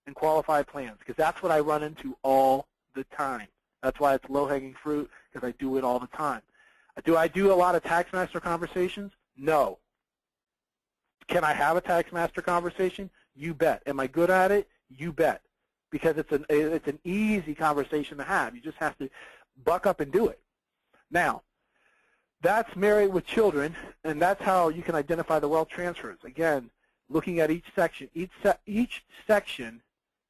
and qualified plans, because that's what I run into all the time. That's why it's low-hanging fruit, because I do it all the time. Do I do a lot of TaxMaster conversations? No. Can I have a TaxMaster conversation? You bet. Am I good at it? You bet. Because it's an easy conversation to have. You just have to buck up and do it. Now, that's married with children, and that's how you can identify the wealth transfers. Again, looking at each section. Each section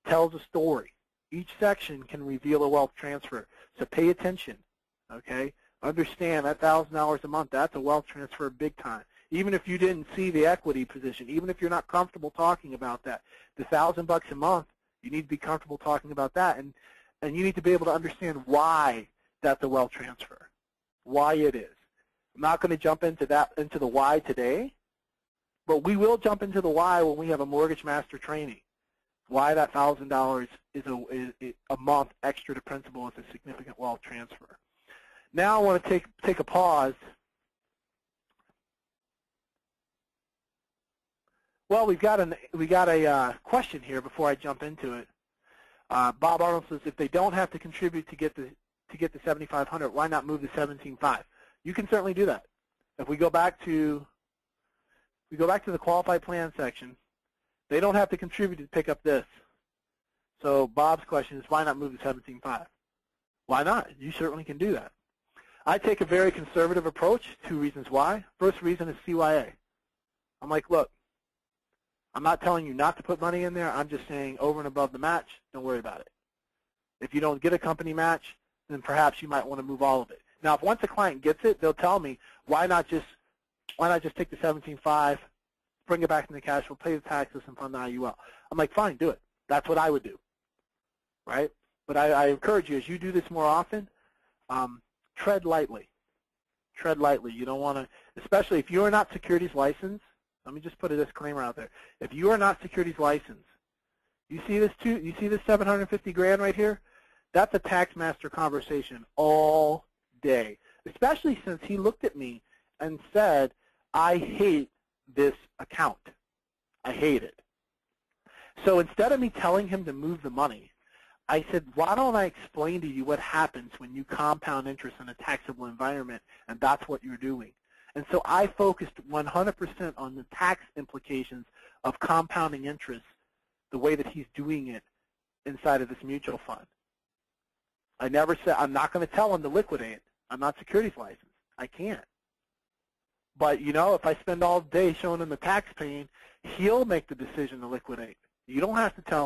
tells a story. Each section can reveal a wealth transfer. So pay attention, okay? Understand that $1,000 a month, that's a wealth transfer big time. Even if you didn't see the equity position, even if you're not comfortable talking about that, the $1,000 a month, you need to be comfortable talking about that, and you need to be able to understand why that's a wealth transfer, why it is. I'm not going to jump into the why today, but we will jump into the why when we have a Mortgage Master training. Why that $1,000 is a month extra to principal is a significant wealth transfer. Now I want to take a pause. Well, we got a question here before I jump into it. Bob Arnold says, if they don't have to contribute to get the $7,500, why not move to $17,500? You can certainly do that. If we go back to the qualified plan section, they don't have to contribute to pick up this. So Bob's question is, why not move to $17,500? Why not? You certainly can do that. I take a very conservative approach. 2 reasons why. First reason is CYA. I'm like, look, I'm not telling you not to put money in there. I'm just saying over and above the match, don't worry about it. If you don't get a company match, then perhaps you might want to move all of it. Now, if once a client gets it, they'll tell me, why not just take the $17,500, bring it back in the cash flow, pay the taxes, and fund the IUL. I'm like, fine, do it. That's what I would do, right? But I encourage you, as you do this more often, tread lightly. Tread lightly. You don't want to, especially if you are not securities licensed. Let me just put a disclaimer out there. If you are not securities licensed, you see this too. You see this 750 grand right here. That's a TaxMaster conversation all day. Especially since he looked at me and said, "I hate this account. I hate it." So instead of me telling him to move the money, I said, why don't I explain to you what happens when you compound interest in a taxable environment, and that's what you're doing. And so I focused 100% on the tax implications of compounding interest the way that he's doing it inside of this mutual fund. I never said, I'm not going to tell him to liquidate. I'm not securities licensed. I can't. But, you know, if I spend all day showing him the tax pain, he'll make the decision to liquidate. You don't have to tell him.